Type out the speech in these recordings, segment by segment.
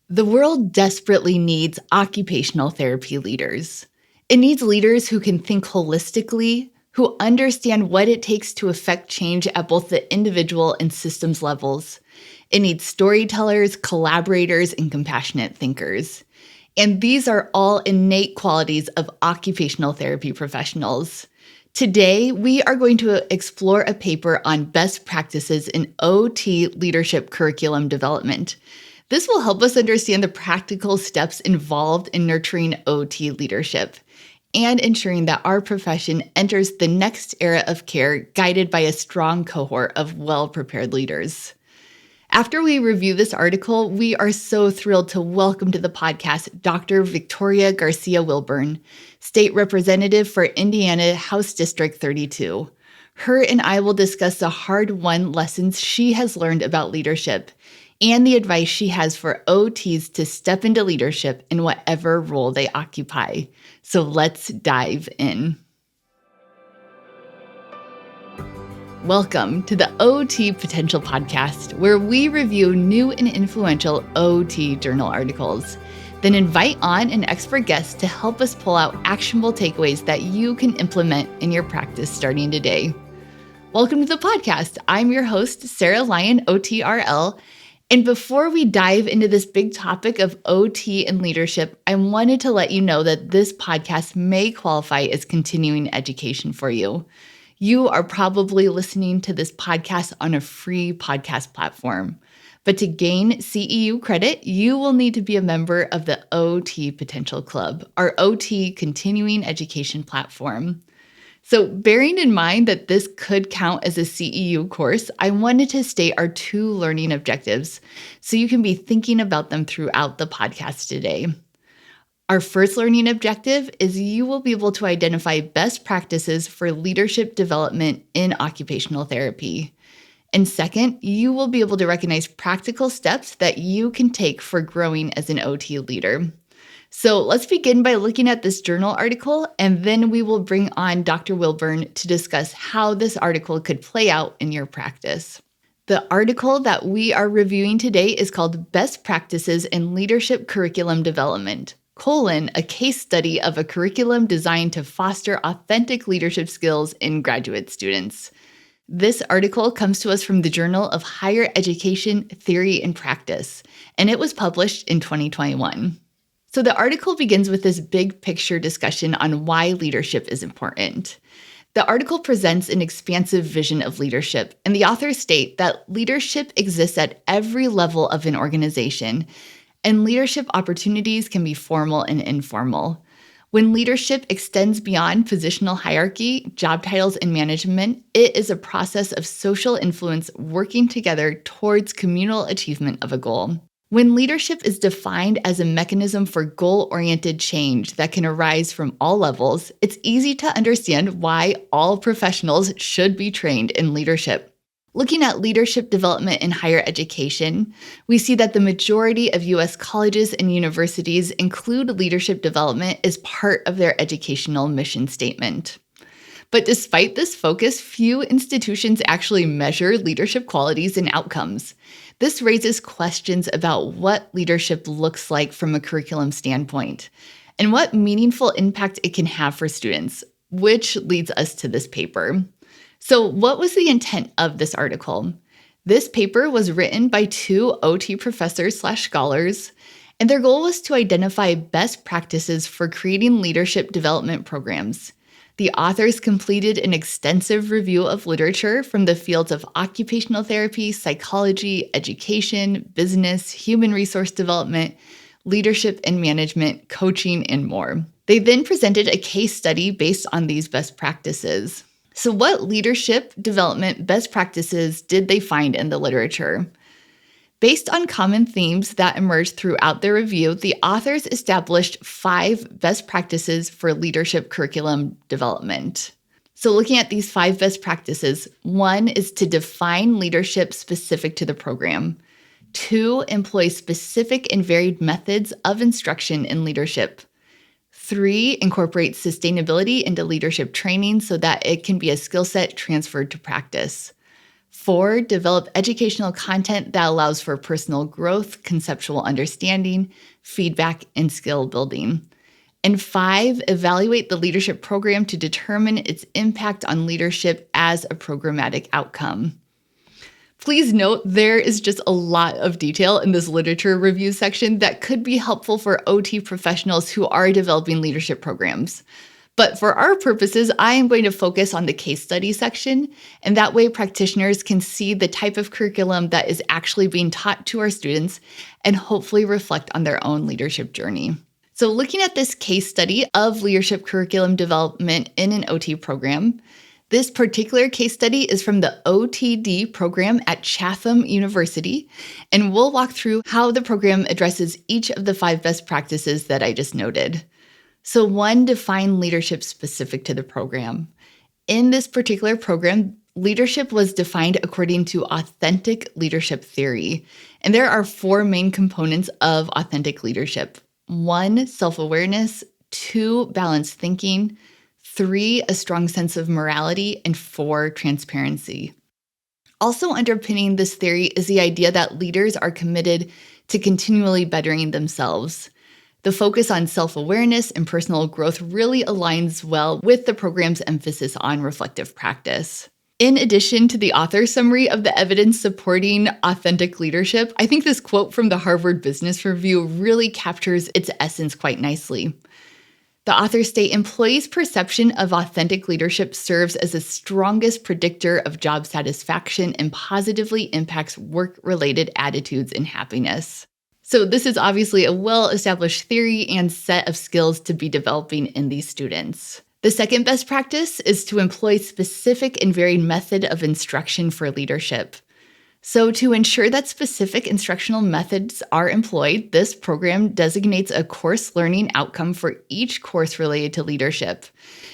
The world desperately needs occupational therapy leaders. It needs leaders who can think holistically, who understand what it takes to affect change at both the individual and systems levels. It needs storytellers, collaborators, and compassionate thinkers. And these are all innate qualities of occupational therapy professionals. Today, we are going to explore a paper on best practices in OT leadership curriculum development. This will help us understand the practical steps involved in nurturing OT leadership and ensuring that our profession enters the next era of care guided by a strong cohort of well-prepared leaders. After we review this article, we are so thrilled to welcome to the podcast Dr. Victoria Garcia Wilburn, State Representative for Indiana House District 32. Her and I will discuss the hard-won lessons she has learned about leadership and the advice she has for OTs to step into leadership in whatever role they occupy. So let's dive in. Welcome to the OT Potential Podcast, where we review new and influential OT journal articles, then invite on an expert guest to help us pull out actionable takeaways that you can implement in your practice starting today. Welcome to the podcast. I'm your host, Sarah Lyon, OTRL. And before we dive into this big topic of OT and leadership, I wanted to let you know that this podcast may qualify as continuing education for you. You are probably listening to this podcast on a free podcast platform. But to gain CEU credit, you will need to be a member of the OT Potential Club, our OT continuing education platform. So bearing in mind that this could count as a CEU course, I wanted to state our 2 learning objectives so you can be thinking about them throughout the podcast today. Our first learning objective is you will be able to identify best practices for leadership development in occupational therapy. And second, you will be able to recognize practical steps that you can take for growing as an OT leader. So let's begin by looking at this journal article, and then we will bring on Dr. Wilburn to discuss how this article could play out in your practice. The article that we are reviewing today is called Best Practices in Leadership Curriculum Development, a case study of a curriculum designed to foster authentic leadership skills in graduate students. This article comes to us from the Journal of Higher Education Theory and Practice, and it was published in 2021. So the article begins with this big picture discussion on why leadership is important. The article presents an expansive vision of leadership, and the authors state that leadership exists at every level of an organization, and leadership opportunities can be formal and informal. When leadership extends beyond positional hierarchy, job titles, and management, it is a process of social influence working together towards communal achievement of a goal. When leadership is defined as a mechanism for goal-oriented change that can arise from all levels, it's easy to understand why all professionals should be trained in leadership. Looking at leadership development in higher education, we see that the majority of U.S. colleges and universities include leadership development as part of their educational mission statement. But despite this focus, few institutions actually measure leadership qualities and outcomes. This raises questions about what leadership looks like from a curriculum standpoint and what meaningful impact it can have for students, which leads us to this paper. So what was the intent of this article? This paper was written by 2 OT professors/scholars, and their goal was to identify best practices for creating leadership development programs. The authors completed an extensive review of literature from the fields of occupational therapy, psychology, education, business, human resource development, leadership and management, coaching, and more. They then presented a case study based on these best practices. So what leadership development best practices did they find in the literature? Based on common themes that emerged throughout their review, the authors established 5 best practices for leadership curriculum development. So looking at these 5 best practices, 1 is to define leadership specific to the program. 2, employ specific and varied methods of instruction in leadership. 3, incorporate sustainability into leadership training so that it can be a skill set transferred to practice. 4, develop educational content that allows for personal growth, conceptual understanding, feedback, and skill building. And 5, evaluate the leadership program to determine its impact on leadership as a programmatic outcome. Please note there is just a lot of detail in this literature review section that could be helpful for OT professionals who are developing leadership programs. But for our purposes, I am going to focus on the case study section, and that way practitioners can see the type of curriculum that is actually being taught to our students and hopefully reflect on their own leadership journey. So looking at this case study of leadership curriculum development in an OT program, this particular case study is from the OTD program at Chatham University, and we'll walk through how the program addresses each of the 5 best practices that I just noted. So 1, define leadership specific to the program. In this particular program, leadership was defined according to authentic leadership theory. And there are 4 main components of authentic leadership. 1, self-awareness. 2, balanced thinking. 3, a strong sense of morality. And 4, transparency. Also underpinning this theory is the idea that leaders are committed to continually bettering themselves. The focus on self-awareness and personal growth really aligns well with the program's emphasis on reflective practice. In addition to the author summary of the evidence supporting authentic leadership, I think this quote from the Harvard Business Review really captures its essence quite nicely. The authors state, employees' perception of authentic leadership serves as the strongest predictor of job satisfaction and positively impacts work-related attitudes and happiness. So this is obviously a well-established theory and set of skills to be developing in these students. The second best practice is to employ specific and varied method of instruction for leadership. So to ensure that specific instructional methods are employed, this program designates a course learning outcome for each course related to leadership.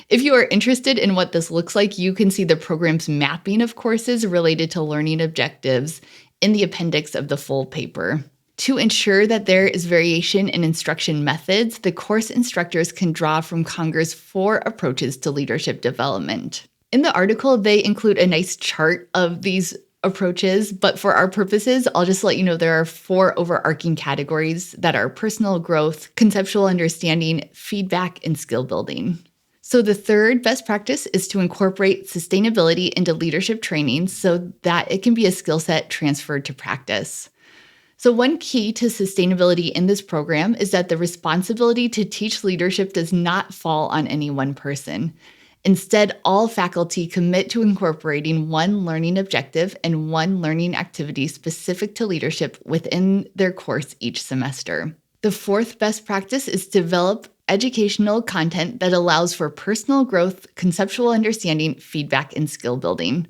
If you are interested in what this looks like, you can see the program's mapping of courses related to learning objectives in the appendix of the full paper. To ensure that there is variation in instruction methods, the course instructors can draw from Conger's 4 approaches to leadership development. In the article, they include a nice chart of these approaches, but for our purposes, I'll just let you know there are 4 overarching categories that are personal growth, conceptual understanding, feedback, and skill building. So the third best practice is to incorporate sustainability into leadership training so that it can be a skill set transferred to practice. So one key to sustainability in this program is that the responsibility to teach leadership does not fall on any one person. Instead, all faculty commit to incorporating one learning objective and one learning activity specific to leadership within their course each semester. The fourth best practice is to develop educational content that allows for personal growth, conceptual understanding, feedback, and skill building.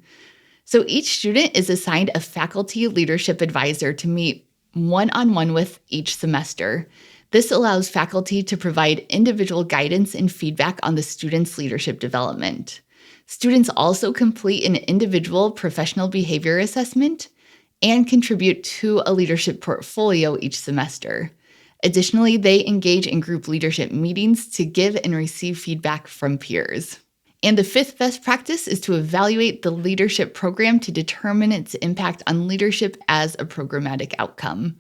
So each student is assigned a faculty leadership advisor to meet one-on-one with each semester. This allows faculty to provide individual guidance and feedback on the student's leadership development. Students also complete an individual professional behavior assessment and contribute to a leadership portfolio each semester. Additionally, they engage in group leadership meetings to give and receive feedback from peers. And the fifth best practice is to evaluate the leadership program to determine its impact on leadership as a programmatic outcome.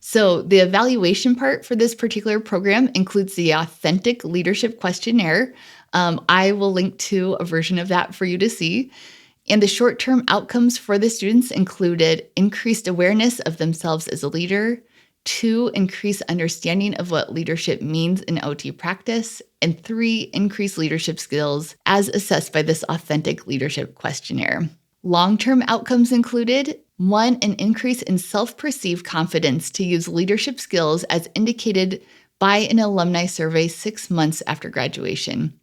So the evaluation part for this particular program includes the Authentic Leadership Questionnaire. I will link to a version of that for you to see. And the short-term outcomes for the students included increased awareness of themselves as a leader, 2, increased understanding of what leadership means in OT practice, and 3, increased leadership skills as assessed by this Authentic Leadership Questionnaire. Long-term outcomes included 1, an increase in self-perceived confidence to use leadership skills as indicated by an alumni survey 6 months after graduation.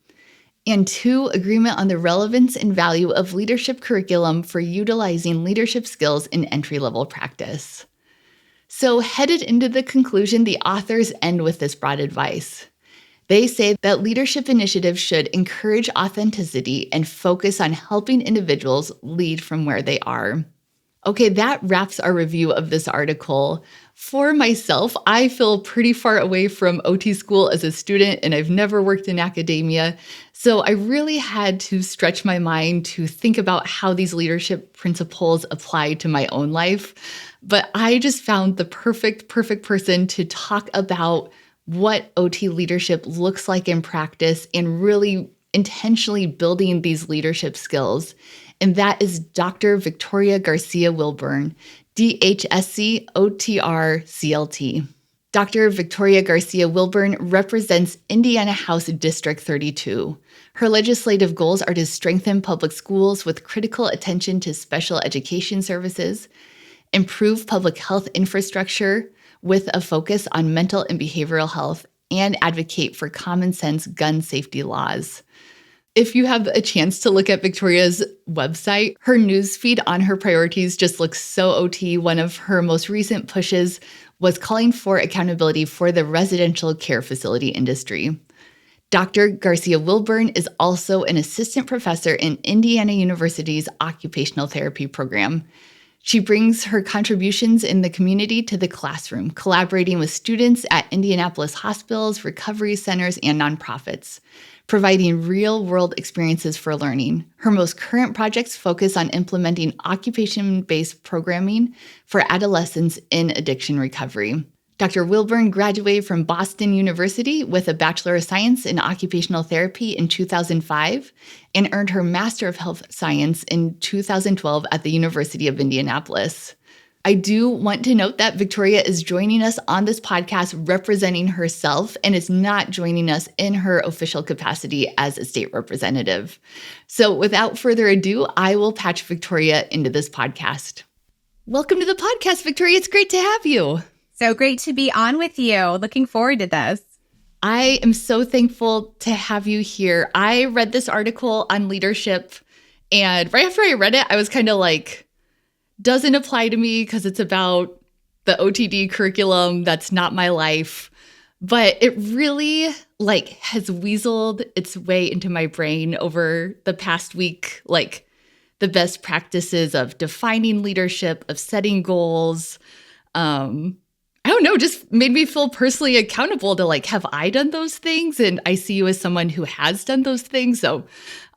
And 2, agreement on the relevance and value of leadership curriculum for utilizing leadership skills in entry-level practice. So headed into the conclusion, the authors end with this broad advice. They say that leadership initiatives should encourage authenticity and focus on helping individuals lead from where they are. Okay, that wraps our review of this article. For myself, I feel pretty far away from OT school as a student, and I've never worked in academia. So I really had to stretch my mind to think about how these leadership principles apply to my own life. But I just found the perfect person to talk about what OT leadership looks like in practice and really intentionally building these leadership skills. And that is Dr. Victoria Garcia Wilburn, DHSC OTR CLT. Dr. Victoria Garcia Wilburn represents Indiana House District 32. Her legislative goals are to strengthen public schools with critical attention to special education services, improve public health infrastructure with a focus on mental and behavioral health, and advocate for common sense gun safety laws. If you have a chance to look at Victoria's website, her newsfeed on her priorities just looks so OT. One of her most recent pushes was calling for accountability for the residential care facility industry. Dr. Garcia Wilburn is also an assistant professor in Indiana University's Occupational Therapy program. She brings her contributions in the community to the classroom, collaborating with students at Indianapolis hospitals, recovery centers, and nonprofits, providing real-world experiences for learning. Her most current projects focus on implementing occupation-based programming for adolescents in addiction recovery. Dr. Wilburn graduated from Boston University with a Bachelor of Science in Occupational Therapy in 2005 and earned her Master of Health Science in 2012 at the University of Indianapolis. I do want to note that Victoria is joining us on this podcast representing herself and is not joining us in her official capacity as a state representative. So without further ado, I will patch Victoria into this podcast. Welcome to the podcast, Victoria. It's great to have you. So great to be on with you. Looking forward to this. I am so thankful to have you here. I read this article on leadership, and right after I read it, I was kind of like, doesn't apply to me because it's about the OTD curriculum. That's not my life. But it really has weaseled its way into my brain over the past week, the best practices of defining leadership, of setting goals. I don't know, just made me feel personally accountable to have I done those things? And I see you as someone who has done those things. So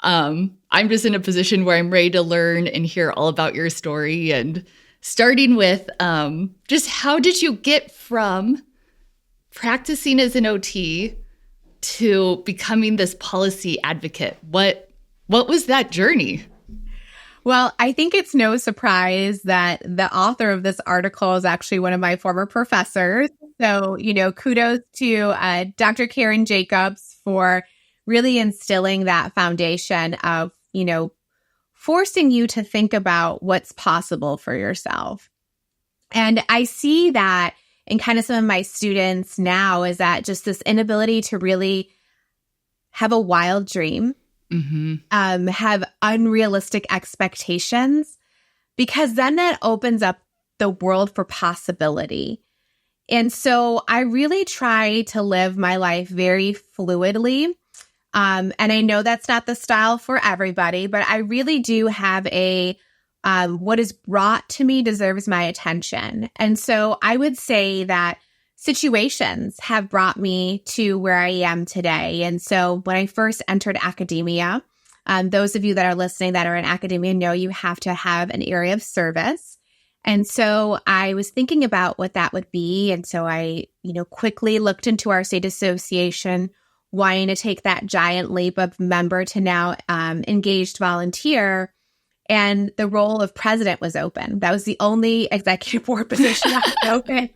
I'm just in a position where I'm ready to learn and hear all about your story. And starting with just how did you get from practicing as an OT to becoming this policy advocate? What was that journey? Well, I think it's no surprise that the author of this article is actually one of my former professors. So, kudos to Dr. Karen Jacobs for really instilling that foundation of, forcing you to think about what's possible for yourself. And I see that in kind of some of my students now is that just this inability to really have a wild dream. Mm-hmm. Have unrealistic expectations, because then that opens up the world for possibility. And so I really try to live my life very fluidly. And I know that's not the style for everybody, but I really do have what is brought to me deserves my attention. And so I would say that situations have brought me to where I am today. And so when I first entered academia, those of you that are listening that are in academia know you have to have an area of service. And so I was thinking about what that would be. And so I, quickly looked into our state association, wanting to take that giant leap of member to now engaged volunteer. And the role of president was open. That was the only executive board position that was open.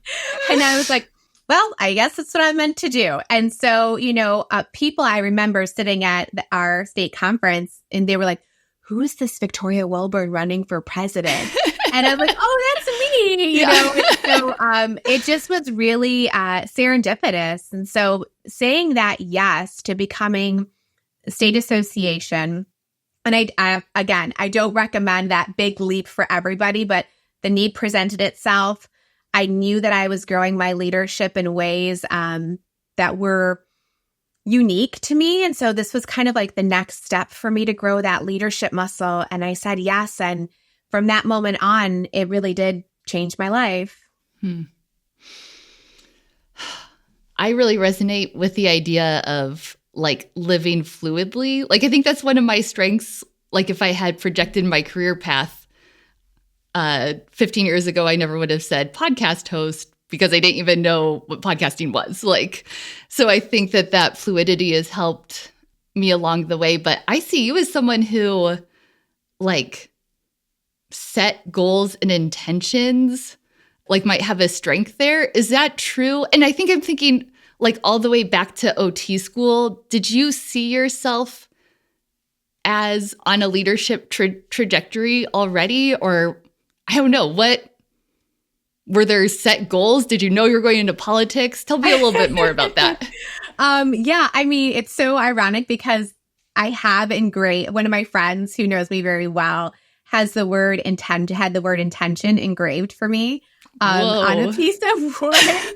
And I was like, well, I guess that's what I'm meant to do. And so, people I remember sitting at our state conference and they were like, who is this Victoria Wilburn running for president? And I'm like, oh, that's me. So it just was really serendipitous. And so saying that yes to becoming a state association, and I don't recommend that big leap for everybody, but the need presented itself. I knew that I was growing my leadership in ways that were unique to me. And so this was kind of like the next step for me to grow that leadership muscle. And I said yes. And from that moment on, it really did change my life. I really resonate with the idea of like living fluidly. Like, I think that's one of my strengths. Like, if I had projected my career path 15 years ago, I never would have said podcast host because I didn't even know what podcasting was. Like, so I think that fluidity has helped me along the way. But I see you as someone who like set goals and intentions, like might have a strength there. Is that true? And I think I'm thinking like all the way back to OT school. Did you see yourself as on a leadership trajectory already? Or I don't know, were there set goals? Did you know you were going into politics? Tell me a little bit more about that. Yeah, I mean, it's so ironic because I have one of my friends who knows me very well had the word intention engraved for me on a piece of wood.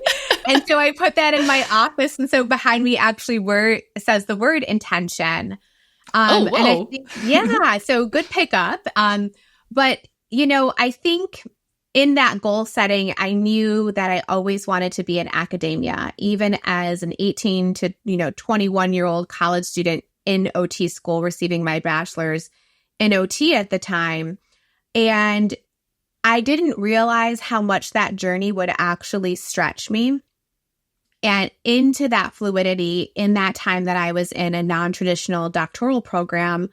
And so I put that in my office. And so behind me actually says the word intention. Whoa. And I think, yeah, so good pickup. But, I think in that goal setting, I knew that I always wanted to be in academia, even as an 18 to 21-year-old college student in OT school, receiving my bachelor's in OT at the time. And I didn't realize how much that journey would actually stretch me. And into that fluidity, in that time that I was in a non-traditional doctoral program,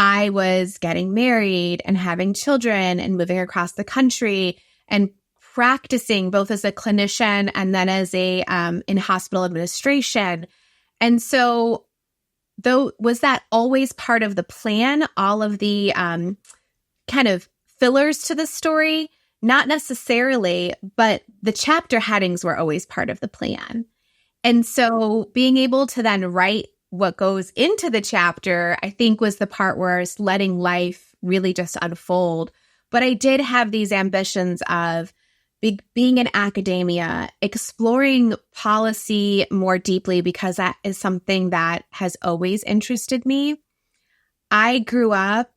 I was getting married and having children and moving across the country and practicing both as a clinician and then as in hospital administration. And so, was that always part of the plan? All of the kind of fillers to the story? Not necessarily, but the chapter headings were always part of the plan. And so being able to then write what goes into the chapter, I think was the part where I was letting life really just unfold. But I did have these ambitions of being in academia, exploring policy more deeply, because that is something that has always interested me. I grew up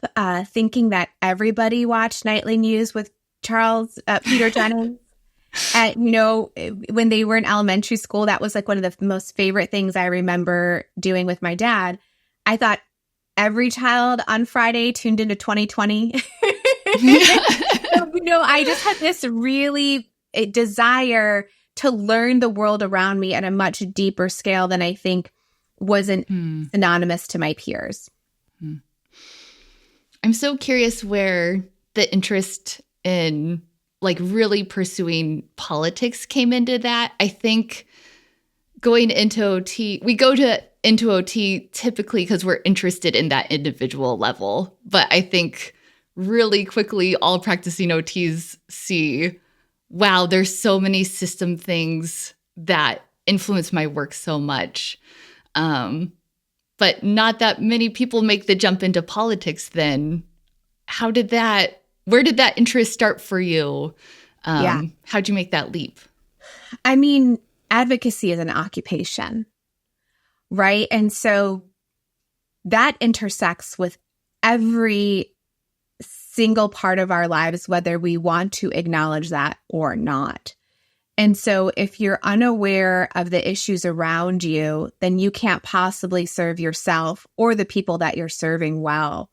thinking that everybody watched nightly news with Peter Jennings. When they were in elementary school, that was like one of the most favorite things I remember doing with my dad. I thought every child on Friday tuned into 2020. I just had this really desire to learn the world around me at a much deeper scale than I think wasn't synonymous to my peers. I'm so curious where the interest in like really pursuing politics came into that. I think going into OT, we go into OT typically because we're interested in that individual level. But I think really quickly all practicing OTs see, wow, there's so many system things that influence my work so much. But not that many people make the jump into politics then. Where did that interest start for you? How'd you make that leap? I mean, advocacy is an occupation, right? And so that intersects with every single part of our lives, whether we want to acknowledge that or not. And so if you're unaware of the issues around you, then you can't possibly serve yourself or the people that you're serving well.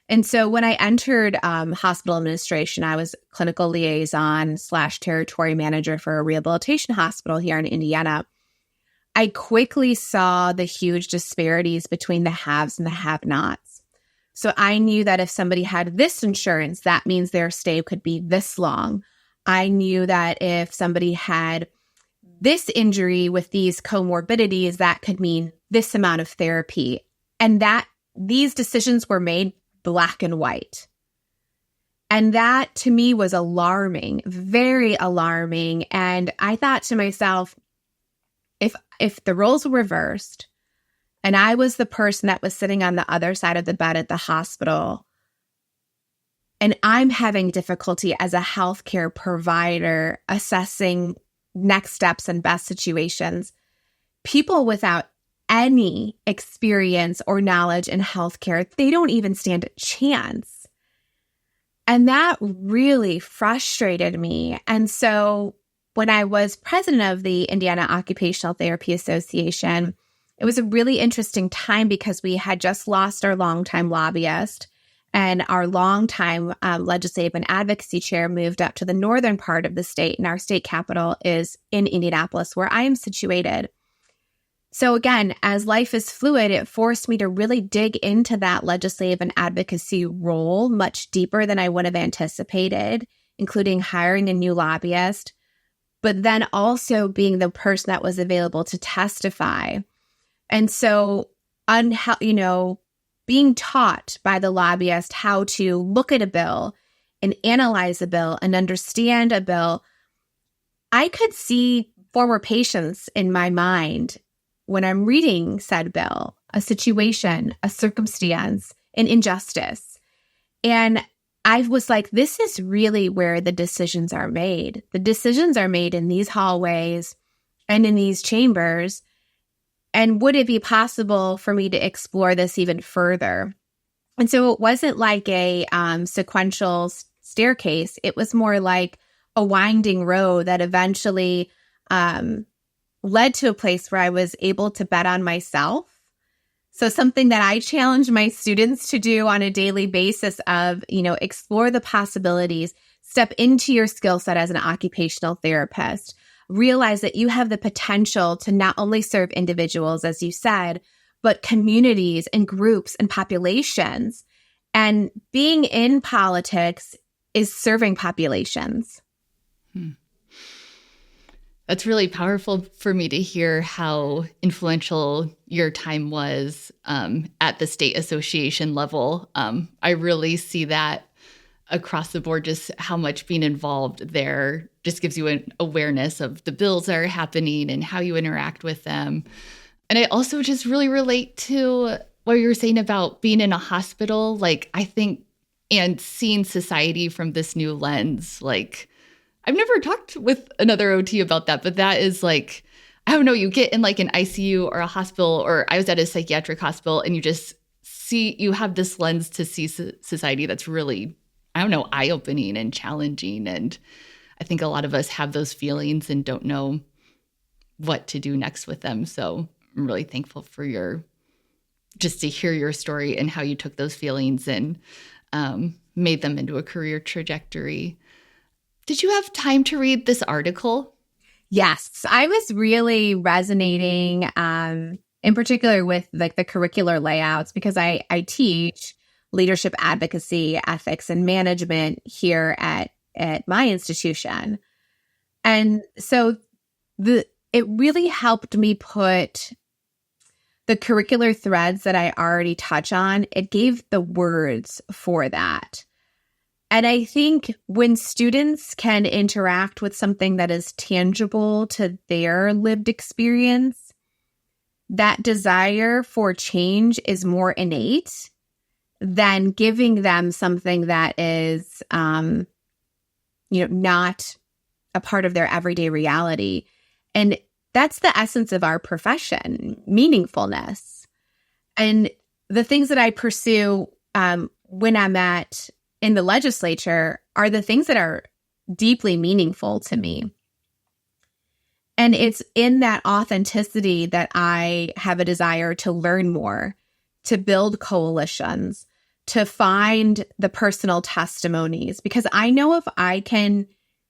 And so when I entered hospital administration, I was clinical liaison / territory manager for a rehabilitation hospital here in Indiana. I quickly saw the huge disparities between the haves and the have-nots. So I knew that if somebody had this insurance, that means their stay could be this long. I knew that if somebody had this injury with these comorbidities, that could mean this amount of therapy. And that these decisions were made black and white. And that to me was alarming, very alarming. And I thought to myself, if the roles were reversed and I was the person that was sitting on the other side of the bed at the hospital, and I'm having difficulty as a healthcare provider assessing next steps and best situations, people without any experience or knowledge in healthcare, they don't even stand a chance. And that really frustrated me. And so when I was president of the Indiana Occupational Therapy Association, it was a really interesting time because we had just lost our longtime lobbyist, and our longtime legislative and advocacy chair moved up to the northern part of the state, and our state capital is in Indianapolis, where I am situated. So again, as life is fluid, it forced me to really dig into that legislative and advocacy role much deeper than I would have anticipated, including hiring a new lobbyist, but then also being the person that was available to testify. And so, being taught by the lobbyist how to look at a bill and analyze a bill and understand a bill, I could see former patients in my mind when I'm reading said bill, a situation, a circumstance, an injustice. And I was like, this is really where the decisions are made. The decisions are made in these hallways and in these chambers. And would it be possible for me to explore this even further? And so it wasn't like a sequential staircase. It was more like a winding road that eventually led to a place where I was able to bet on myself. So something that I challenge my students to do on a daily basis of, explore the possibilities, step into your skill set as an occupational therapist, realize that you have the potential to not only serve individuals, as you said, but communities and groups and populations. And being in politics is serving populations. That's really powerful for me to hear how influential your time was at the state association level. I really see that across the board, just how much being involved there just gives you an awareness of the bills that are happening and how you interact with them. And I also just really relate to what you were saying about being in a hospital. Like, I think, and seeing society from this new lens, like, I've never talked with another OT about that, but that is like, I don't know, you get in like an ICU or a hospital, or I was at a psychiatric hospital, and you just see, you have this lens to see society that's really, I don't know, eye-opening and challenging. And I think a lot of us have those feelings and don't know what to do next with them. So I'm really thankful for just to hear your story and how you took those feelings and made them into a career trajectory. Did you have time to read this article? Yes, I was really resonating in particular with like the curricular layouts, because I teach leadership advocacy, ethics, and management here at my institution. And so it really helped me put the curricular threads that I already touch on, it gave the words for that. And I think when students can interact with something that is tangible to their lived experience, that desire for change is more innate than giving them something that is, not a part of their everyday reality. And that's the essence of our profession, meaningfulness. And the things that I pursue when I'm in the legislature are the things that are deeply meaningful to me. And it's in that authenticity that I have a desire to learn more, to build coalitions, to find the personal testimonies, because I know if I can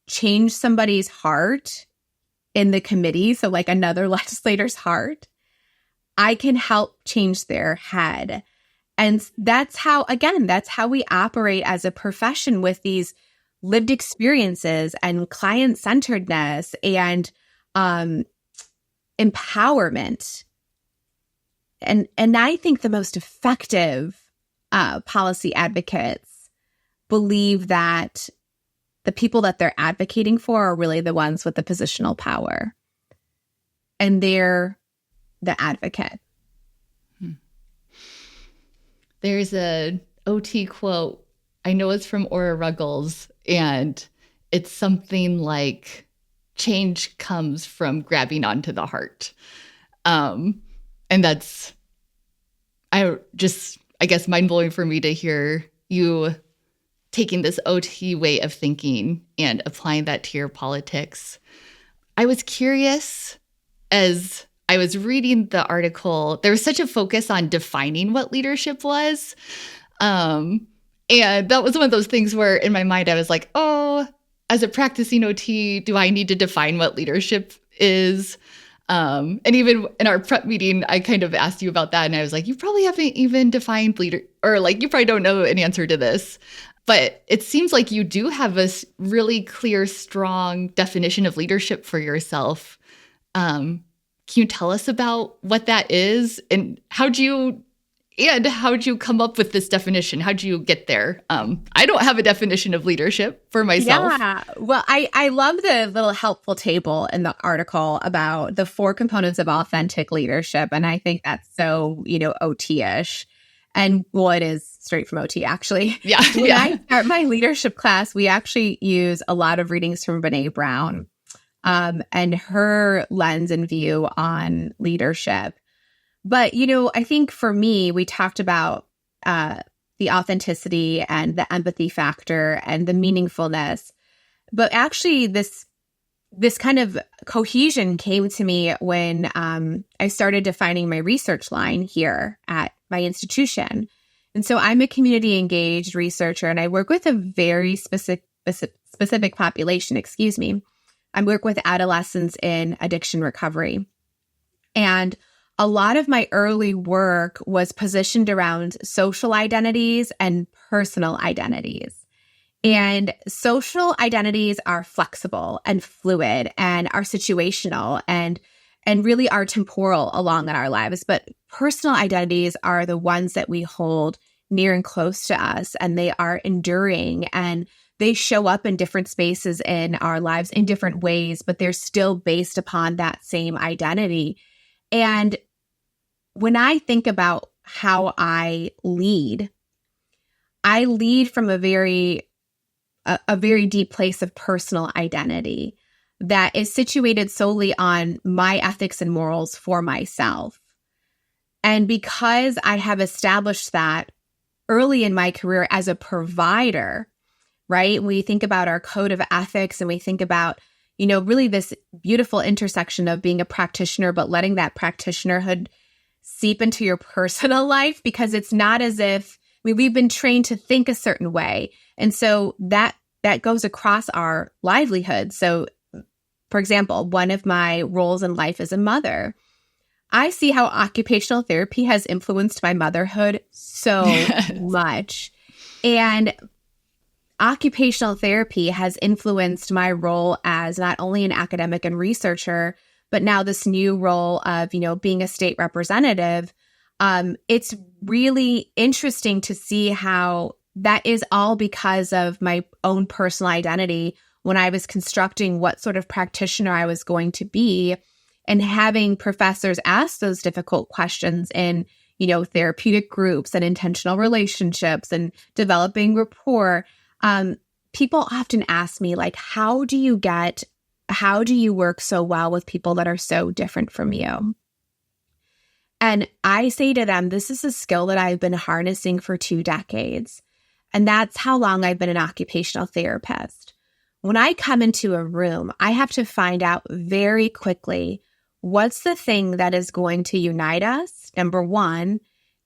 change somebody's heart in the committee, so like another legislator's heart, I can help change their head. And that's how we operate as a profession, with these lived experiences and client-centeredness and empowerment. And I think the most effective policy advocates believe that the people that they're advocating for are really the ones with the positional power. And they're the advocate. There's a OT quote, I know it's from Ora Ruggles, and it's something like, change comes from grabbing onto the heart. And that's, I guess, mind-blowing for me to hear you taking this OT way of thinking and applying that to your politics. I was curious, as I was reading the article, there was such a focus on defining what leadership was. And that was one of those things where in my mind, I was like, oh, as a practicing OT, do I need to define what leadership is? And even in our prep meeting, I kind of asked you about that. And I was like, you probably haven't even defined leader, or like, you probably don't know an answer to this. But it seems like you do have a really clear, strong definition of leadership for yourself. Can you tell us about what that is and how'd you come up with this definition? How'd you get there? I don't have a definition of leadership for myself. Yeah. Well, I love the little helpful table in the article about the 4 components of authentic leadership. And I think that's so, OT-ish. And well, it is straight from OT, actually. Yeah. When I start my leadership class, we actually use a lot of readings from Brené Brown and her lens and view on leadership. But, I think for me, we talked about the authenticity and the empathy factor and the meaningfulness. But actually, this kind of cohesion came to me when I started defining my research line here at my institution. And so I'm a community engaged researcher, and I work with a very specific population, I work with adolescents in addiction recovery. And a lot of my early work was positioned around social identities and personal identities. And social identities are flexible and fluid and are situational and really are temporal along in our lives. But personal identities are the ones that we hold near and close to us, and they are enduring, and they show up in different spaces in our lives in different ways, but they're still based upon that same identity. And when I think about how I lead from a very deep place of personal identity that is situated solely on my ethics and morals for myself. And because I have established that early in my career as a provider, right? We think about our code of ethics and we think about, really this beautiful intersection of being a practitioner, but letting that practitionerhood seep into your personal life, because it's not as if we've been trained to think a certain way. And so that goes across our livelihood. So, for example, one of my roles in life as a mother, I see how occupational therapy has influenced my motherhood so much. And occupational therapy has influenced my role as not only an academic and researcher, but now this new role of, being a state representative. It's really interesting to see how that is all because of my own personal identity when I was constructing what sort of practitioner I was going to be, and having professors ask those difficult questions in, therapeutic groups and intentional relationships and developing rapport. People often ask me, like, how do you work so well with people that are so different from you? And I say to them, this is a skill that I've been harnessing for 2 decades. And that's how long I've been an occupational therapist. When I come into a room, I have to find out very quickly what's the thing that is going to unite us, number one.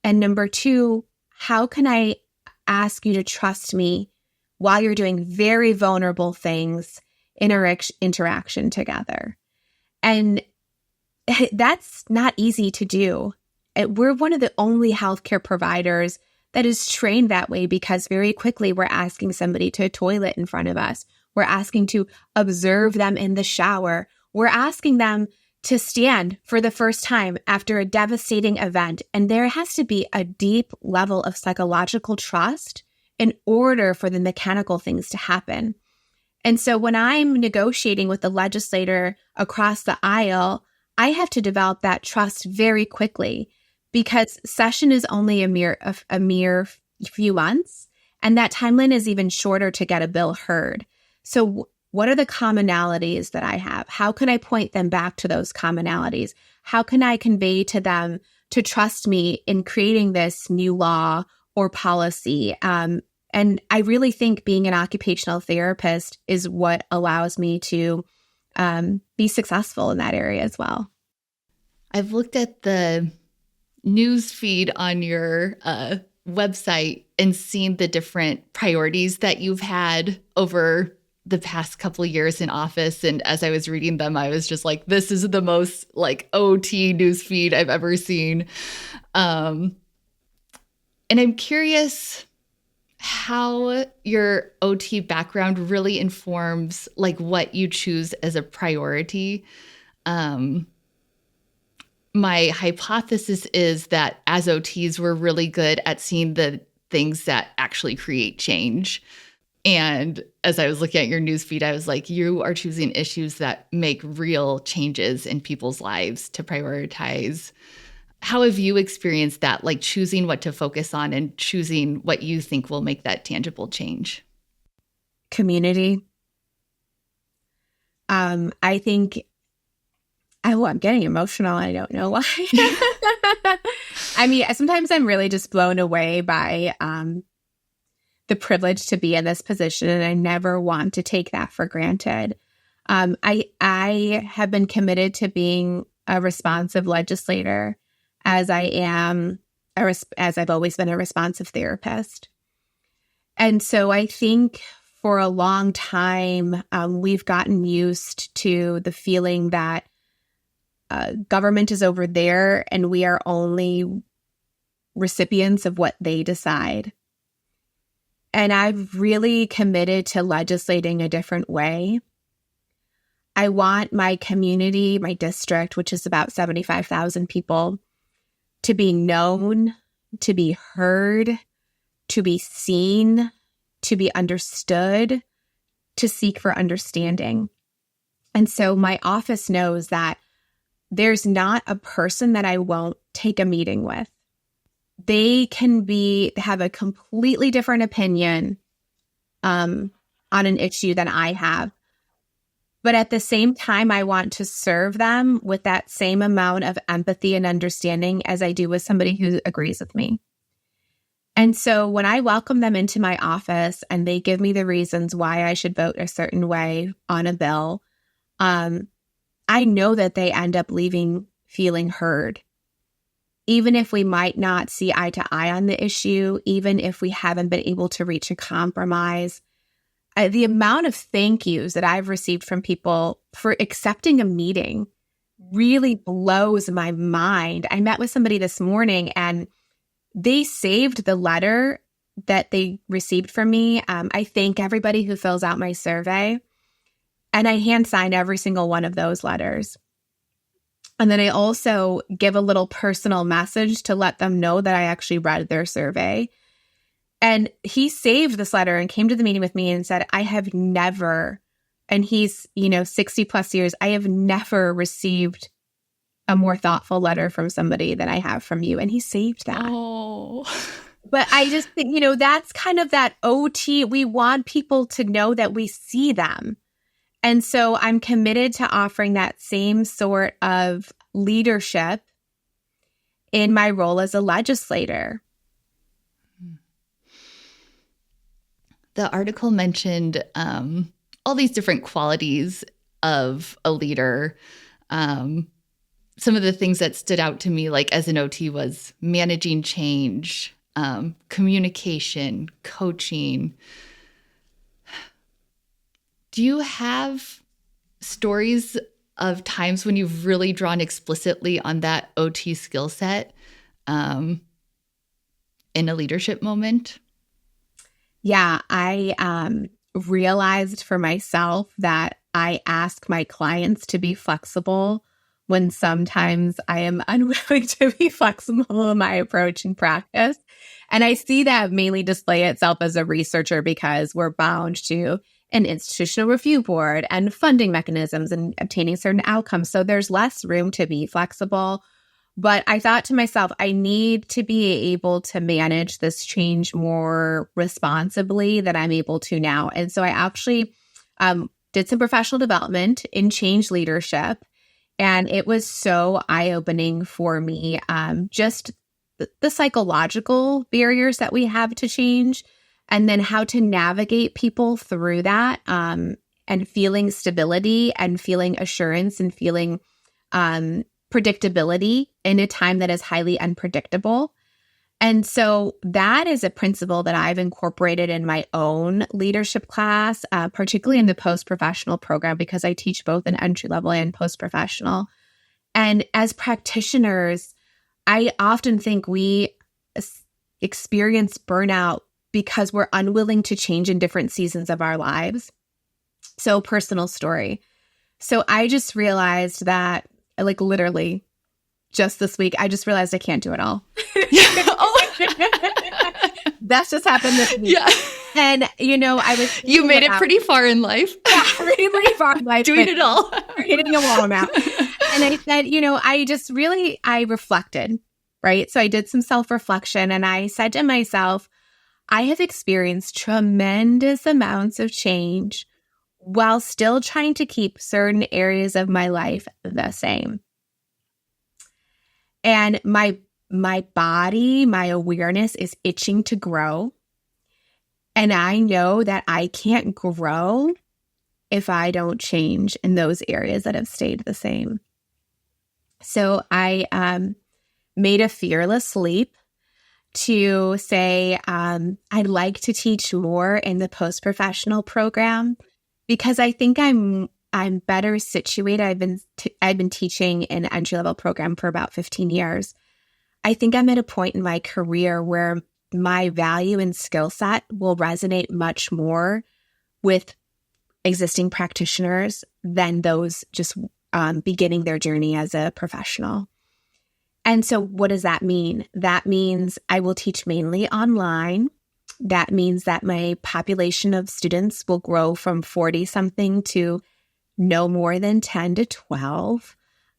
And number 2, how can I ask you to trust me while you're doing very vulnerable things in interaction together? And that's not easy to do. We're one of the only healthcare providers that is trained that way, because very quickly we're asking somebody to toilet in front of us. We're asking to observe them in the shower. We're asking them to stand for the first time after a devastating event. And there has to be a deep level of psychological trust in order for the mechanical things to happen. And so when I'm negotiating with the legislator across the aisle, I have to develop that trust very quickly, because session is only a mere few months, and that timeline is even shorter to get a bill heard. So what are the commonalities that I have? How can I point them back to those commonalities? How can I convey to them to trust me in creating this new law or policy? And I really think being an occupational therapist is what allows me to be successful in that area as well. I've looked at the news feed on your website and seen the different priorities that you've had over the past couple of years in office. And as I was reading them, I was just like, this is the most like OT news feed I've ever seen. And I'm curious how your OT background really informs like what you choose as a priority. My hypothesis is that as OTs, we're really good at seeing the things that actually create change. And as I was looking at your newsfeed, I was like, you are choosing issues that make real changes in people's lives to prioritize. How have you experienced that, like choosing what to focus on and choosing what you think will make that tangible change? Community. I think, I'm getting emotional. I don't know why. I mean, sometimes I'm really just blown away by the privilege to be in this position, and I never want to take that for granted. I have been committed to being a responsive legislator, as I am, as I've always been a responsive therapist. And so I think for a long time, we've gotten used to the feeling that government is over there and we are only recipients of what they decide. And I've really committed to legislating a different way. I want my community, my district, which is about 75,000 people, to be known, to be heard, to be seen, to be understood, to seek for understanding. And so my office knows that there's not a person that I won't take a meeting with. They can have a completely different opinion on an issue than I have. But at the same time, I want to serve them with that same amount of empathy and understanding as I do with somebody who agrees with me. And so when I welcome them into my office and they give me the reasons why I should vote a certain way on a bill, I know that they end up leaving feeling heard. Even if we might not see eye to eye on the issue, even if we haven't been able to reach a compromise, the amount of thank yous that I've received from people for accepting a meeting really blows my mind. I met with somebody this morning and they saved the letter that they received from me. I thank everybody who fills out my survey, and I hand sign every single one of those letters. And then I also give a little personal message to let them know that I actually read their survey. And he saved this letter and came to the meeting with me and said, I have never, and he's, 60 plus years, I have never received a more thoughtful letter from somebody than I have from you. And he saved that. Oh. But I just think, that's kind of that OT. We want people to know that we see them. And so I'm committed to offering that same sort of leadership in my role as a legislator. The article mentioned all these different qualities of a leader. Some of the things that stood out to me, like as an OT, was managing change, communication, coaching. Do you have stories of times when you've really drawn explicitly on that OT skill set in a leadership moment? Yeah, I realized for myself that I ask my clients to be flexible when sometimes I am unwilling to be flexible in my approach and practice. And I see that mainly display itself as a researcher because we're bound to an institutional review board and funding mechanisms and obtaining certain outcomes. So there's less room to be flexible. But I thought to myself, I need to be able to manage this change more responsibly than I'm able to now. And so I actually did some professional development in change leadership. And it was so eye-opening for me, just the psychological barriers that we have to change and then how to navigate people through that, and feeling stability and feeling assurance and feeling predictability in a time that is highly unpredictable. And so that is a principle that I've incorporated in my own leadership class, particularly in the post-professional program, because I teach both an entry-level and post-professional. And as practitioners, I often think we experience burnout because we're unwilling to change in different seasons of our lives. So, personal story. So I just realized that, like, literally just this week, I just realized I can't do it all. That's just happened this week. Yeah. And, I was... You made it pretty far in life. Yeah, pretty far in life. Doing it all. Hitting a wall now. And I said, I reflected, right? So I did some self-reflection, and I said to myself, I have experienced tremendous amounts of change while still trying to keep certain areas of my life the same. And my body, my awareness is itching to grow. And I know that I can't grow if I don't change in those areas that have stayed the same. So I made a fearless leap to say, I'd like to teach more in the post-professional program because I think I'm better situated. I've been teaching an entry-level program for about 15 years. I think I'm at a point in my career where my value and skill set will resonate much more with existing practitioners than those just beginning their journey as a professional. And so what does that mean? That means I will teach mainly online. That means that my population of students will grow from 40-something to no more than 10 to 12.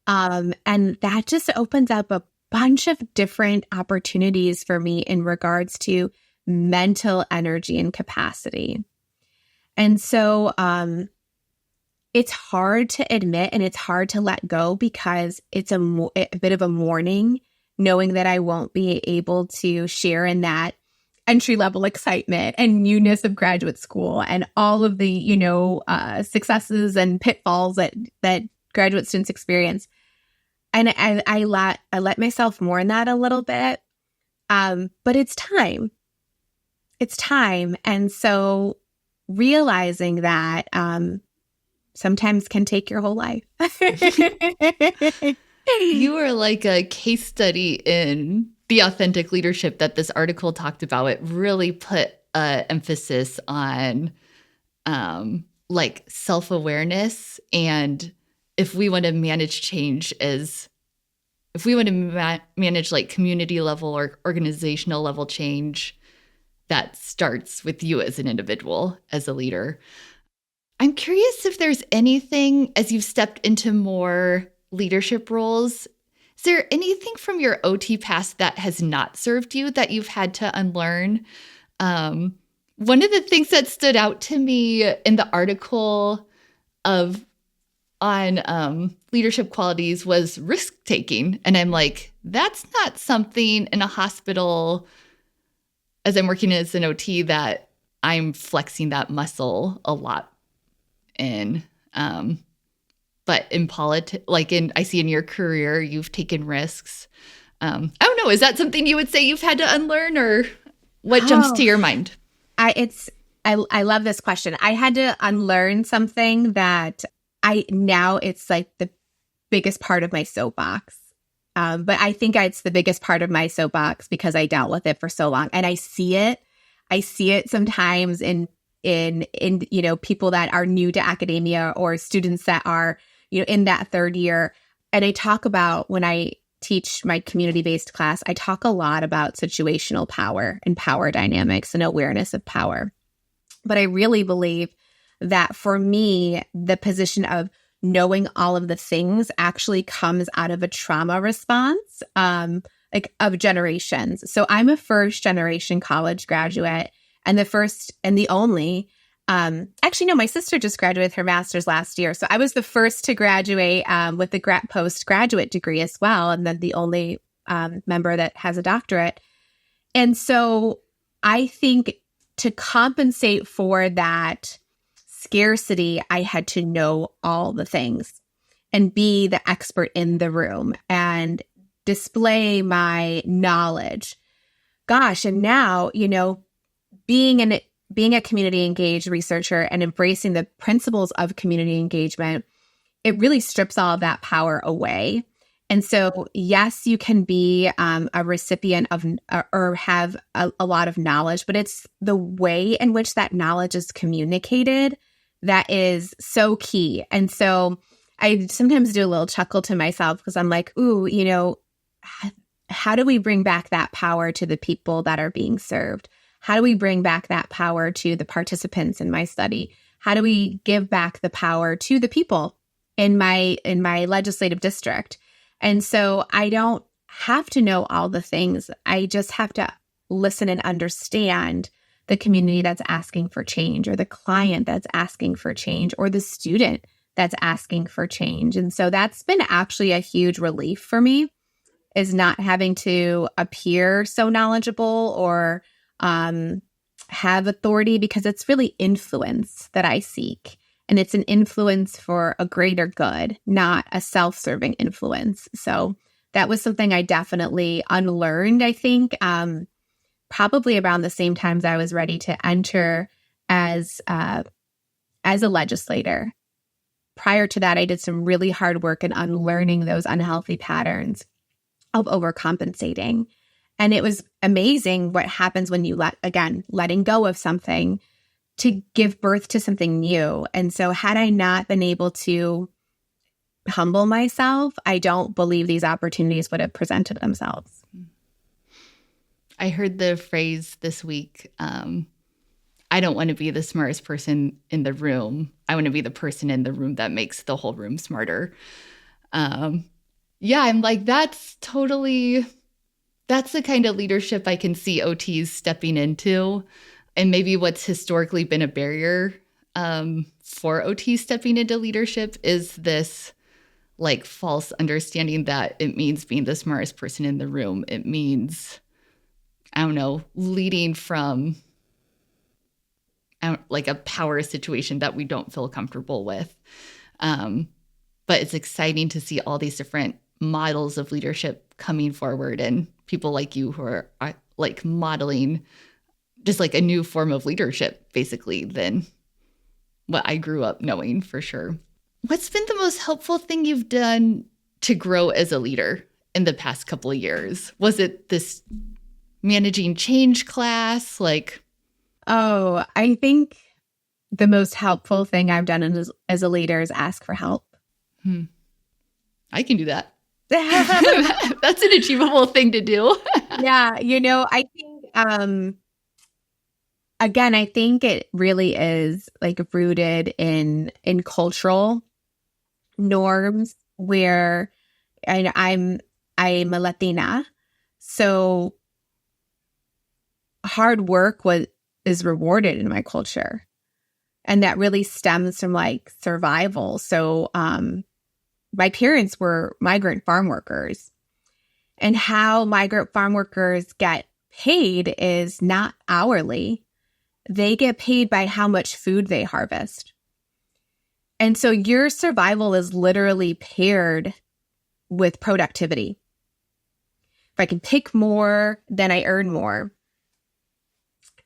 And that just opens up a bunch of different opportunities for me in regards to mental energy and capacity. And so it's hard to admit and it's hard to let go because it's a bit of a mourning knowing that I won't be able to share in that entry-level excitement and newness of graduate school and all of the, successes and pitfalls that graduate students experience. And I let myself mourn that a little bit. But it's time. It's time. And so realizing that sometimes can take your whole life. You are like a case study in the authentic leadership that this article talked about. It really put emphasis on like self-awareness. And if we want to manage change if we want to manage like community level or organizational level change, that starts with you as an individual, as a leader. I'm curious if there's anything, as you've stepped into more leadership roles, is there anything from your OT past that has not served you that you've had to unlearn? One of the things that stood out to me in the article on leadership qualities was risk-taking. And I'm like, that's not something in a hospital, as I'm working as an OT, that I'm flexing that muscle a lot in. But in politics, I see in your career, you've taken risks. I don't know. Is that something you would say you've had to unlearn, or what jumps to your mind? I love this question. I had to unlearn something that it's like the biggest part of my soapbox. But I think it's the biggest part of my soapbox because I dealt with it for so long. And I see it sometimes in people that are new to academia or students that are, in that third year. And I talk about, when I teach my community-based class, I talk a lot about situational power and power dynamics and awareness of power. But I really believe that for me, the position of knowing all of the things actually comes out of a trauma response, of generations. So I'm a first-generation college graduate, and the first and the only. Actually, no, my sister just graduated her master's last year. So I was the first to graduate with the postgraduate degree as well, and then the only member that has a doctorate. And so I think to compensate for that scarcity, I had to know all the things and be the expert in the room and display my knowledge. Gosh, and now, being a community engaged researcher and embracing the principles of community engagement, it really strips all of that power away. And so, yes, you can be a recipient of or have a lot of knowledge, but it's the way in which that knowledge is communicated that is so key. And so I sometimes do a little chuckle to myself because I'm like, ooh, how do we bring back that power to the people that are being served? How do we bring back that power to the participants in my study? How do we give back the power to the people in my legislative district? And so I don't have to know all the things. I just have to listen and understand the community that's asking for change, or the client that's asking for change, or the student that's asking for change. And so that's been actually a huge relief for me, is not having to appear so knowledgeable or have authority, because it's really influence that I seek. And it's an influence for a greater good, not a self-serving influence. So that was something I definitely unlearned, I think, probably around the same times I was ready to enter as a legislator. Prior to that, I did some really hard work in unlearning those unhealthy patterns of overcompensating. And it was amazing what happens when you letting go of something to give birth to something new. And so had I not been able to humble myself, I don't believe these opportunities would have presented themselves. I heard the phrase this week, I don't want to be the smartest person in the room. I want to be the person in the room that makes the whole room smarter. I'm like, that's the kind of leadership I can see OTs stepping into. And maybe what's historically been a barrier for OTs stepping into leadership is this like false understanding that it means being the smartest person in the room. It means, leading from like a power situation that we don't feel comfortable with. But it's exciting to see all these different models of leadership coming forward, and people like you who are like modeling just like a new form of leadership, basically, than what I grew up knowing, for sure. What's been the most helpful thing you've done to grow as a leader in the past couple of years? Was it this managing change class? I think the most helpful thing I've done as a leader is ask for help. I can do that. That's an achievable thing to do. Yeah. I think, again, I think it really is like rooted in cultural norms where I'm a Latina. So hard work is rewarded in my culture. And that really stems from like survival. So, my parents were migrant farm workers, and how migrant farm workers get paid is not hourly. They get paid by how much food they harvest. And so your survival is literally paired with productivity. If I can pick more, then I earn more.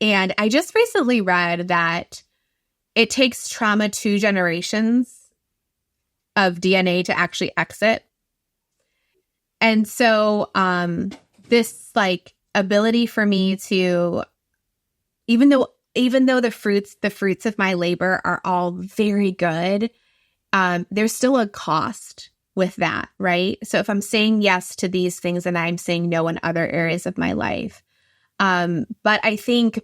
And I just recently read that it takes trauma 2 generations of DNA to actually exit. And so this like ability for me to, even though the fruits of my labor are all very good, there's still a cost with that, right? So if I'm saying yes to these things, then I'm saying no in other areas of my life. But I think,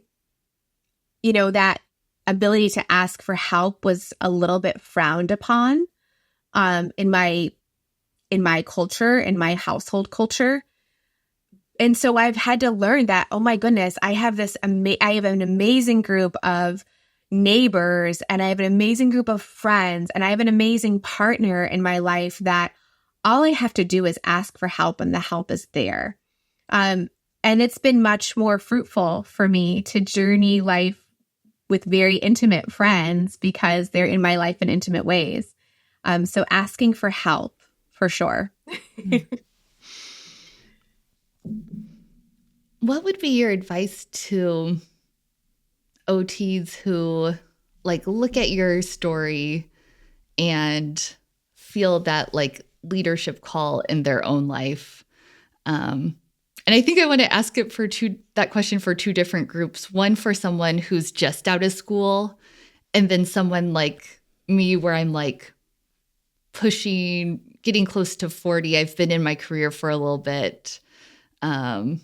that ability to ask for help was a little bit frowned upon in my culture, in my household culture. And so I've had to learn that, oh my goodness, I have I have an amazing group of neighbors, and I have an amazing group of friends, and I have an amazing partner in my life that all I have to do is ask for help, and the help is there. And it's been much more fruitful for me to journey life with very intimate friends because they're in my life in intimate ways. So asking for help, for sure. What would be your advice to OTs who look at your story and feel that leadership call in their own life? And I think I want to ask it that question for two different groups. One for someone who's just out of school, and then someone like me where I'm pushing, getting close to 40. I've been in my career for a little bit, and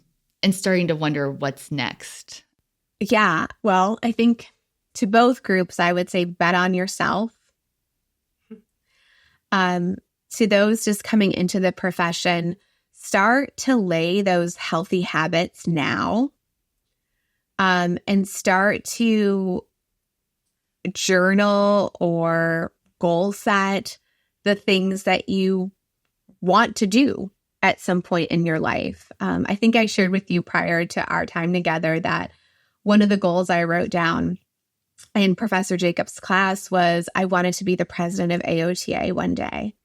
starting to wonder what's next. Yeah. Well, I think to both groups, I would say bet on yourself. To those just coming into the profession, start to lay those healthy habits now, and start to journal or goal set the things that you want to do at some point in your life. I think I shared with you prior to our time together that one of the goals I wrote down in Professor Jacobs' class was I wanted to be the president of AOTA one day.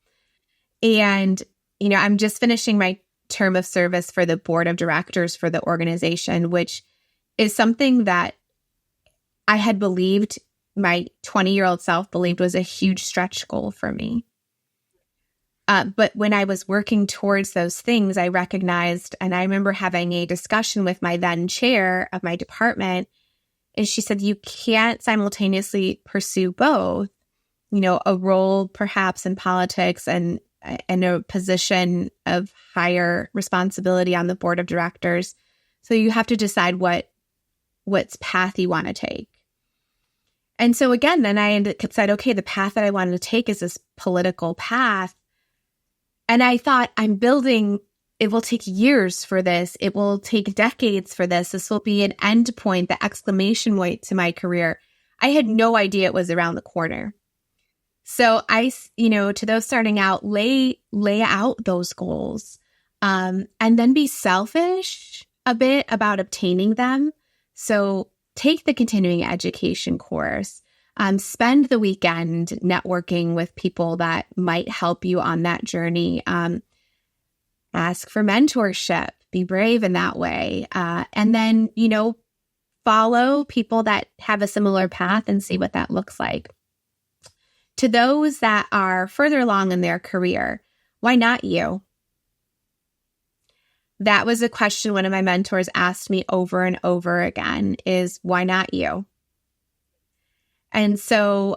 And, I'm just finishing my term of service for the board of directors for the organization, which is something that I had believed, my 20-year-old self believed was a huge stretch goal for me. But when I was working towards those things, I recognized, and I remember having a discussion with my then chair of my department, and she said, you can't simultaneously pursue both, a role perhaps in politics and a position of higher responsibility on the board of directors. So you have to decide what's path you want to take. And so again, then I said, okay, the path that I wanted to take is this political path. And I thought, it will take years for this. It will take decades for this. This will be an end point, the exclamation point to my career. I had no idea it was around the corner. So I, to those starting out, lay out those goals, and then be selfish a bit about obtaining them. So take the continuing education course, spend the weekend networking with people that might help you on that journey. Ask for mentorship, be brave in that way. And then, follow people that have a similar path and see what that looks like. To those that are further along in their career, why not you? That was a question one of my mentors asked me over and over again is, why not you? And so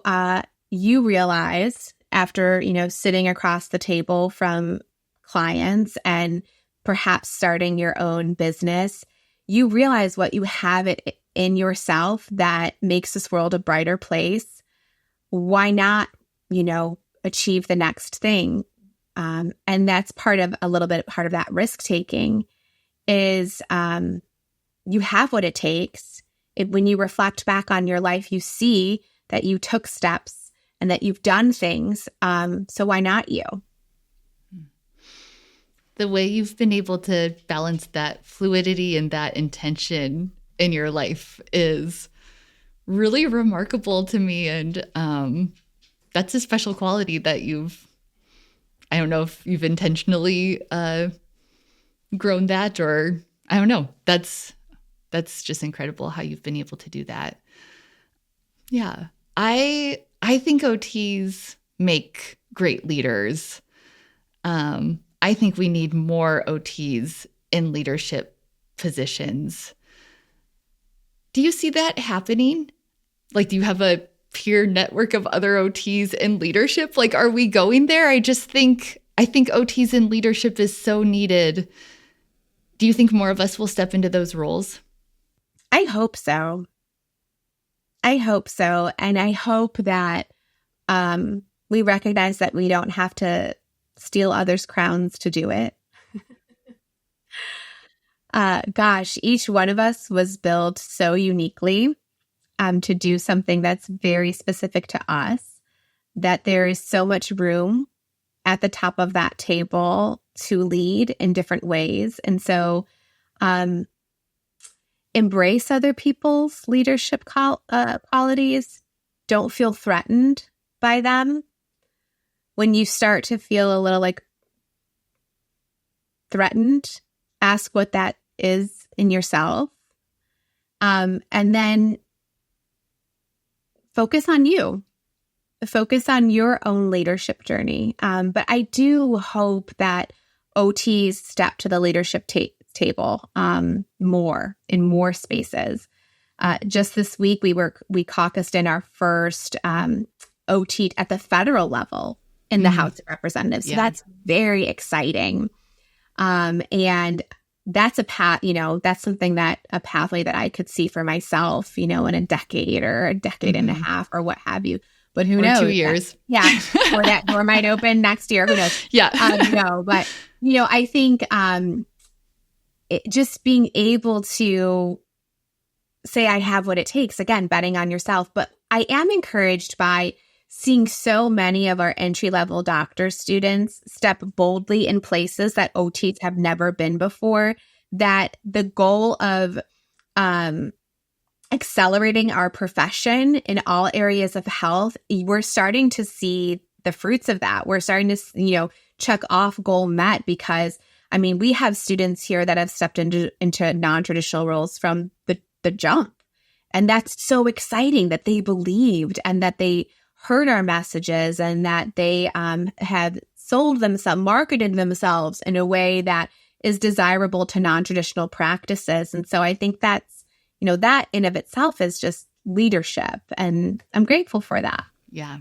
you realize after, sitting across the table from clients and perhaps starting your own business, you realize what you have in yourself that makes this world a brighter place. Why not, achieve the next thing? And that's part of that risk taking is you have what it takes. When you reflect back on your life, you see that you took steps and that you've done things. So why not you? The way you've been able to balance that fluidity and that intention in your life is really remarkable to me. And that's a special quality that I don't know if you've intentionally grown that, or I don't know. That's just incredible how you've been able to do that. Yeah. I think OTs make great leaders. I think we need more OTs in leadership positions. Do you see that happening? Do you have a peer network of other OTs in leadership? Are we going there? I think OTs in leadership is so needed. Do you think more of us will step into those roles? I hope so. And I hope that we recognize that we don't have to steal others' crowns to do it. Each one of us was built so uniquely to do something that's very specific to us, that there is so much room at the top of that table to lead in different ways. And so Embrace other people's leadership qualities. Don't feel threatened by them. When you start to feel a little like threatened, ask what that is in yourself. And then focus on you. Focus on your own leadership journey. But I do hope that OTs step to the leadership table more in more spaces. Just this week, we caucused in our first OT at the federal level in the House of Representatives. So that's very exciting. And that's a path, that's something that a pathway that I could see for myself, in a decade or a decade and a half or what have you. But who knows? 2 years. Or that door might open next year. Who knows? No, but I think just being able to say I have what it takes, again, betting on yourself. But I am encouraged by seeing so many of our entry-level doctor students step boldly in places that OTs have never been before, that the goal of accelerating our profession in all areas of health, we're starting to see the fruits of that. We're starting to, check off goal met because, we have students here that have stepped into non-traditional roles from the jump. And that's so exciting that they believed and that they heard our messages and that they have sold themselves, marketed themselves in a way that is desirable to non-traditional practices. And so I think that's, that in of itself is just leadership. And I'm grateful for that. Yeah.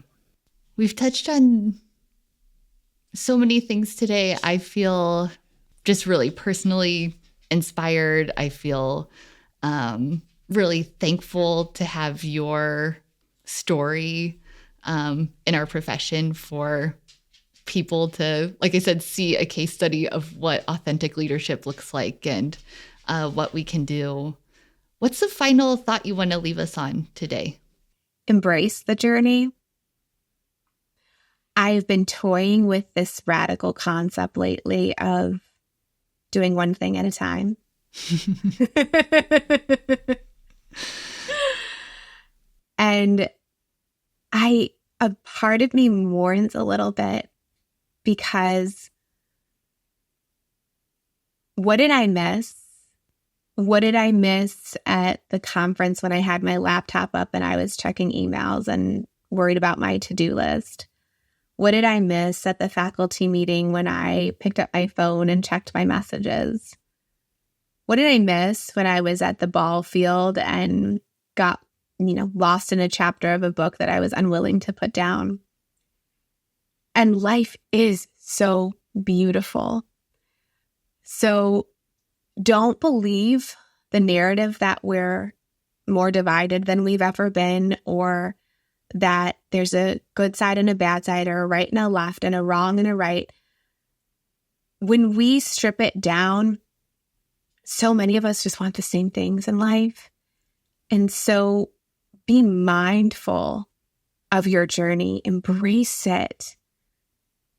We've touched on so many things today. I feel just really personally inspired. I feel really thankful to have your story in our profession for people to, like I said, see a case study of what authentic leadership looks like and what we can do. What's the final thought you want to leave us on today? Embrace the journey. I've been toying with this radical concept lately of doing one thing at a time. And a part of me mourns a little bit because what did I miss? What did I miss at the conference when I had my laptop up and I was checking emails and worried about my to-do list? What did I miss at the faculty meeting when I picked up my phone and checked my messages? What did I miss when I was at the ball field and got, lost in a chapter of a book that I was unwilling to put down? And life is so beautiful. So don't believe the narrative that we're more divided than we've ever been, or that there's a good side and a bad side, or a right and a left, and a wrong and a right. When we strip it down, so many of us just want the same things in life. And so be mindful of your journey, embrace it.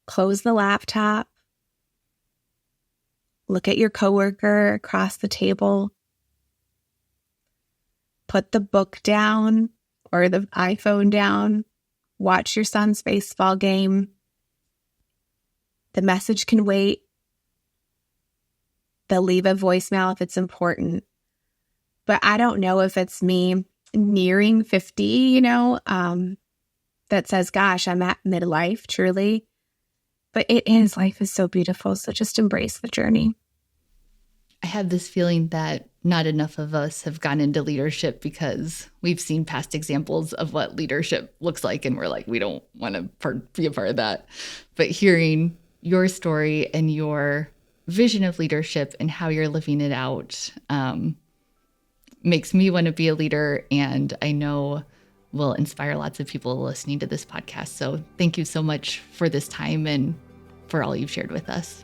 Close the laptop. Look at your coworker across the table. Put the book down or the iPhone down. Watch your son's baseball game. The message can wait. They'll leave a voicemail if it's important. But I don't know if it's me nearing 50, that says, gosh, I'm at midlife, truly. But life is so beautiful. So just embrace the journey. I have this feeling that not enough of us have gone into leadership because we've seen past examples of what leadership looks like. And we're like, we don't want to be a part of that. But hearing your story and your vision of leadership and how you're living it out makes me want to be a leader. And I know will inspire lots of people listening to this podcast. So thank you so much for this time and for all you've shared with us.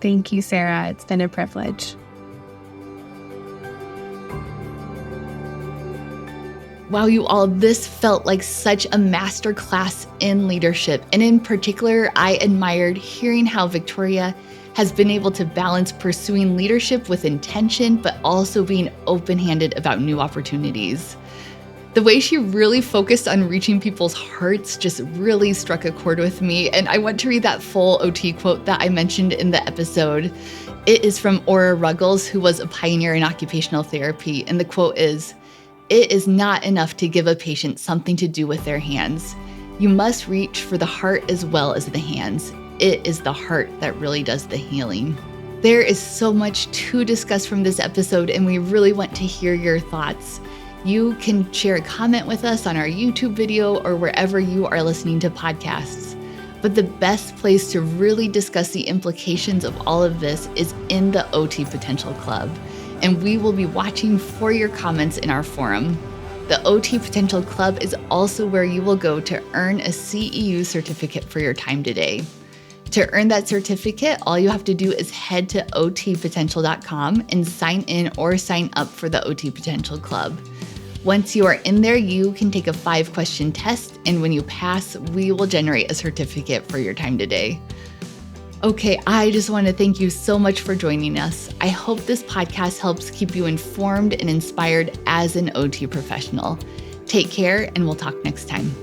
Thank you, Sarah. It's been a privilege. Wow, you all, this felt like such a masterclass in leadership. And in particular, I admired hearing how Victoria has been able to balance pursuing leadership with intention, but also being open-handed about new opportunities. The way she really focused on reaching people's hearts just really struck a chord with me, and I want to read that full OT quote that I mentioned in the episode. It is from Ora Ruggles, who was a pioneer in occupational therapy, and the quote is, "It is not enough to give a patient something to do with their hands. You must reach for the heart as well as the hands. It is the heart that really does the healing." There is so much to discuss from this episode, and we really want to hear your thoughts. You can share a comment with us on our YouTube video or wherever you are listening to podcasts. But the best place to really discuss the implications of all of this is in the OT Potential Club. And we will be watching for your comments in our forum. The OT Potential Club is also where you will go to earn a CEU certificate for your time today. To earn that certificate, all you have to do is head to otpotential.com and sign in or sign up for the OT Potential Club. Once you are in there, you can take a 5-question test, and when you pass, we will generate a certificate for your time today. Okay, I just want to thank you so much for joining us. I hope this podcast helps keep you informed and inspired as an OT professional. Take care, and we'll talk next time.